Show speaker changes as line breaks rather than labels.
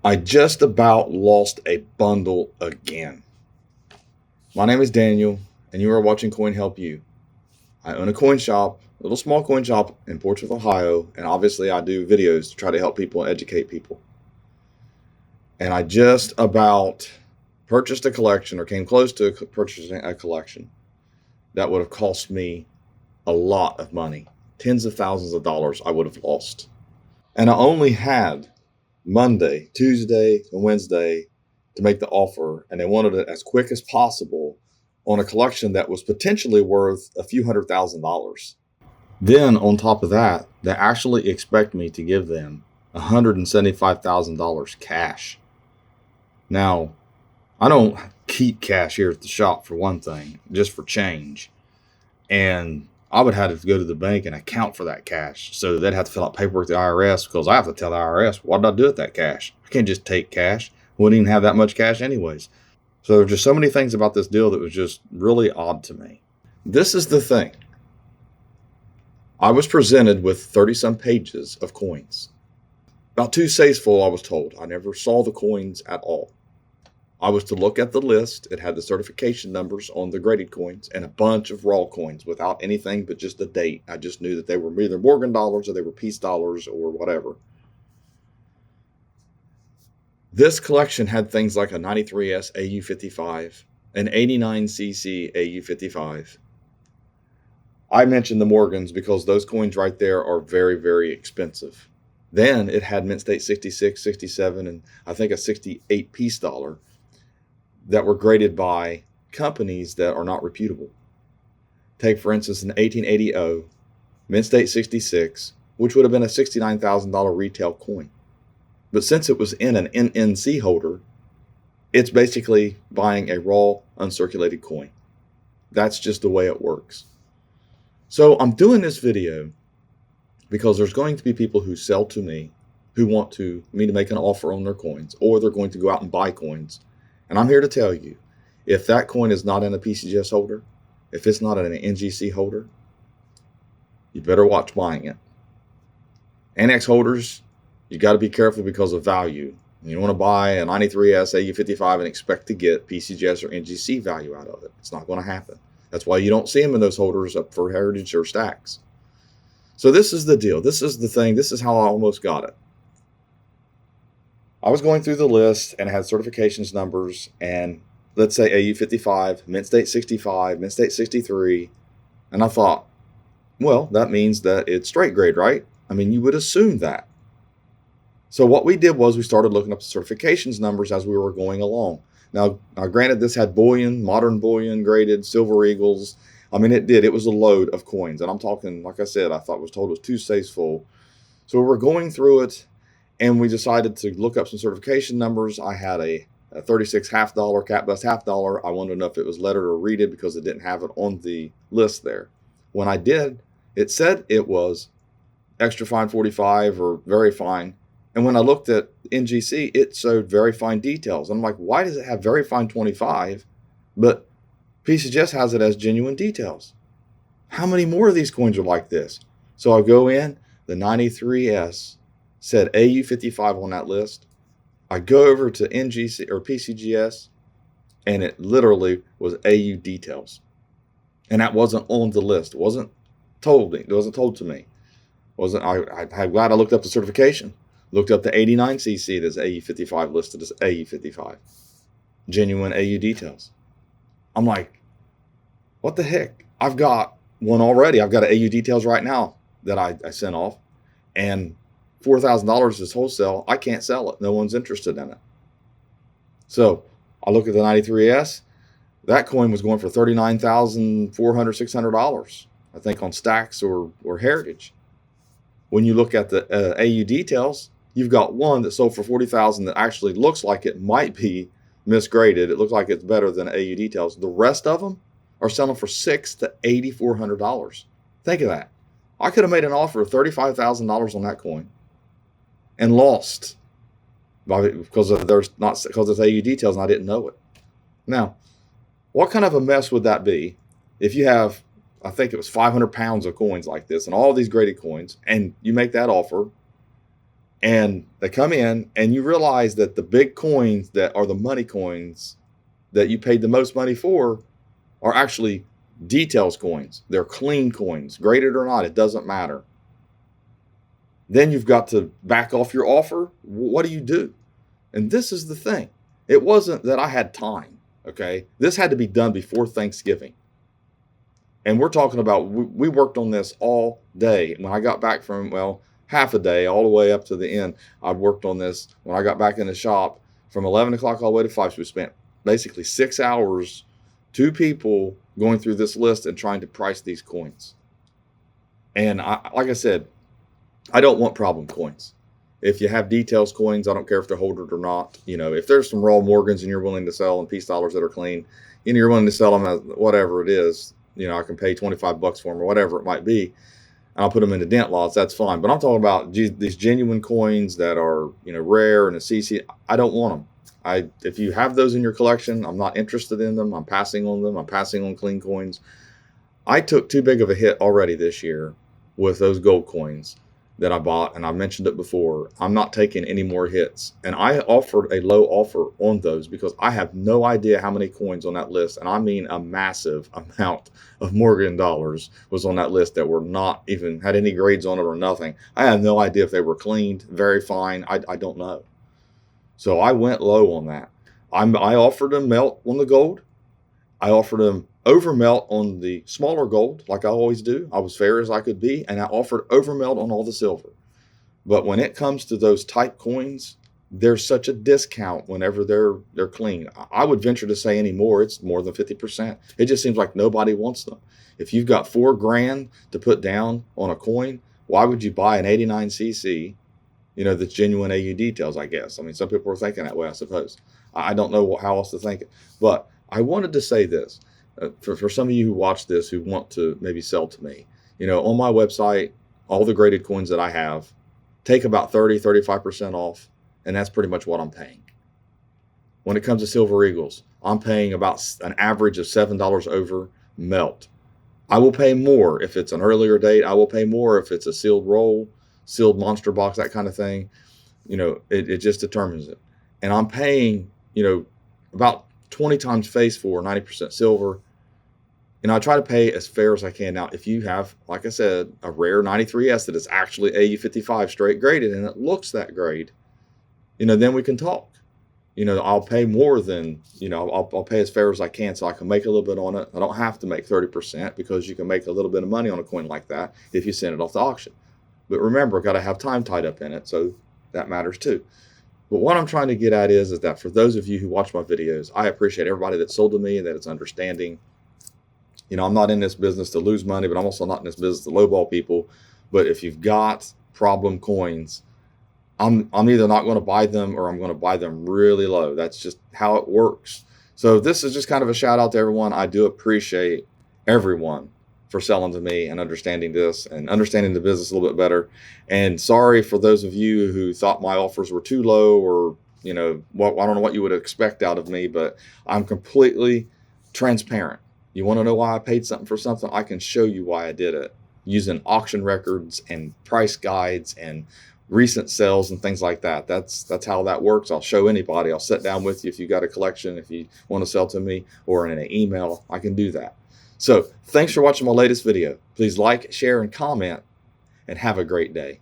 I just about lost a bundle again. My name is Daniel, and you are watching CoinHelpu. I own a coin shop, a little small coin shop in Portsmouth, Ohio, and obviously I do videos to try to help people and educate people. And I just about purchased a collection, or came close to purchasing a collection, that would have cost me a lot of money. Tens of thousands of dollars I would have lost. And I only had Monday, Tuesday, and Wednesday to make the offer, and they wanted it as quick as possible on a collection that was potentially worth a few $100,000. Then on top of that, they actually expect me to give them $175,000 cash. Now, I don't keep cash here at the shop, for one thing, just for change. And I would have to go to the bank and account for that cash. So they'd have to fill out paperwork with the IRS, because I have to tell the IRS, what did I do with that cash? I can't just take cash. Wouldn't even have that much cash anyways. So there's just so many things about this deal that was just really odd to me. This is the thing. I was presented with 30-some pages of coins. About 2 safes full, I was told. I never saw the coins at all. I was to look at the list. It had the certification numbers on the graded coins and a bunch of raw coins without anything but just the date. I just knew that they were either Morgan dollars or they were peace dollars or whatever. This collection had things like a 93S AU55, an 89cc AU55. I mentioned the Morgans because those coins right there are very, very expensive. Then it had mint state 66, 67, and I think a 68 peace dollar that were graded by companies that are not reputable. Take, for instance, an 1880 mint state 66, which would have been a $69,000 retail coin. But since it was in an NNC holder, it's basically buying a raw, uncirculated coin. That's just the way it works. So I'm doing this video because there's going to be people who sell to me who want me to make an offer on their coins, or they're going to go out and buy coins. And I'm here to tell you, if that coin is not in a PCGS holder, if it's not in an NGC holder, you better watch buying it. Annex holders, you got to be careful because of value. You don't want to buy a 93S AU55 and expect to get PCGS or NGC value out of it. It's not going to happen. That's why you don't see them in those holders up for heritage or stacks. So this is the deal. This is the thing. This is how I almost got it. I was going through the list and it had certifications numbers, and let's say AU55, mint state 65, mint state 63. And I thought, well, that means that it's straight grade, right? I mean, you would assume that. So what we did was we started looking up the certifications numbers as we were going along. Now granted, this had bullion, modern bullion, graded, silver eagles. I mean, it was a load of coins. And I'm talking, like I said, I was told it was 2 safes full. So we were going through it, and we decided to look up some certification numbers. I had a 36 half dollar, cap bust half dollar. I wanted to know if it was lettered or reeded because it didn't have it on the list there. When I did, it said it was extra fine 45 or very fine. And when I looked at NGC, it showed very fine details. I'm like, why does it have very fine 25, but PCGS has it as genuine details? How many more of these coins are like this? So I go in, the 93S said AU55 on that list. I go over to NGC or PCGS, and it literally was AU details. And that wasn't on the list. It wasn't told me. It wasn't told to me. I'm glad I looked up the certification. Looked up the 89cc that's AU55 listed as AU55. Genuine AU details. I'm like, what the heck? I've got one already. I've got an AU details right now that I sent off. And $4,000 is wholesale. I can't sell it. No one's interested in it. So I look at the 93S. That coin was going for $39,400, $600, I think, on stacks or heritage. When you look at the AU details, you've got one that sold for $40,000 that actually looks like it might be misgraded. It looks like it's better than AU details. The rest of them are selling for $600 to $8,400. Think of that. I could have made an offer of $35,000 on that coin and lost because it's AU details and I didn't know it. Now, what kind of a mess would that be if you have, I think it was 500 pounds of coins like this and all these graded coins, and you make that offer, And they come in and you realize that the big coins that are the money coins that you paid the most money for are actually details coins. They're clean coins, graded or not, it doesn't matter. Then you've got to back off your offer. What do? And this is the thing. It wasn't that I had time, okay? This had to be done before Thanksgiving. And we're talking about, we worked on this all day. When I got back from, well, half a day, all the way up to the end, I worked on this. When I got back in the shop from 11 o'clock all the way to 5, so we spent basically 6 hours, 2 people going through this list and trying to price these coins. And like I said, I don't want problem coins. If you have details coins, I don't care if they're holded or not. You know, if there's some raw Morgans and you're willing to sell and peace dollars that are clean, and you're willing to sell them as whatever it is, you know, I can pay 25 bucks for them or whatever it might be. I'll put them into dent lots. That's fine. But I'm talking about these genuine coins that are, you know, rare and a CC. I don't want them. If you have those in your collection, I'm not interested in them. I'm passing on them. I'm passing on clean coins. I took too big of a hit already this year with those gold coins that I bought, and I mentioned it before. I'm not taking any more hits. And I offered a low offer on those because I have no idea how many coins on that list, and I mean a massive amount of Morgan dollars was on that list that were not even had any grades on it or nothing. I have no idea if they were cleaned, very fine. I don't know. So I went low on that. I offered them melt on the gold. I offered them over melt on the smaller gold, like I always do. I was fair as I could be, and I offered over melt on all the silver. But when it comes to those type coins, there's such a discount whenever they're clean. I would venture to say anymore, it's more than 50%. It just seems like nobody wants them. If you've got $4,000 to put down on a coin, why would you buy an 89cc? You know, that's genuine AU details, I guess. I mean, some people are thinking that way, I suppose. I don't know how else to think it. But I wanted to say this for some of you who watch this who want to maybe sell to me. You know, on my website, all the graded coins that I have take about 35% off, and that's pretty much what I'm paying. When it comes to Silver Eagles, I'm paying about an average of $7 over melt. I will pay more if it's an earlier date. I will pay more if it's a sealed roll, sealed monster box, that kind of thing. You know, it just determines it. And I'm paying, you know, about 20 times face for 90% silver. And I try to pay as fair as I can. Now, if you have, like I said, a rare 93S that is actually AU55 straight graded and it looks that grade, you know, then we can talk. You know, I'll pay more than, you know, I'll pay as fair as I can so I can make a little bit on it. I don't have to make 30% because you can make a little bit of money on a coin like that if you send it off the auction. But remember, I've got to have time tied up in it, so that matters too. But what I'm trying to get at is that for those of you who watch my videos, I appreciate everybody that sold to me and that it's understanding. You know, I'm not in this business to lose money, but I'm also not in this business to lowball people. But if you've got problem coins, I'm either not going to buy them or I'm going to buy them really low. That's just how it works. So this is just kind of a shout out to everyone. I do appreciate everyone for selling to me and understanding this and understanding the business a little bit better. And sorry for those of you who thought my offers were too low or, you know, I don't know what you would expect out of me, but I'm completely transparent. You want to know why I paid something for something? I can show you why I did it using auction records and price guides and recent sales and things like that. That's how that works. I'll show anybody. I'll sit down with you if you got a collection, if you want to sell to me, or in an email, I can do that. So thanks for watching my latest video. Please like, share, and comment, and have a great day.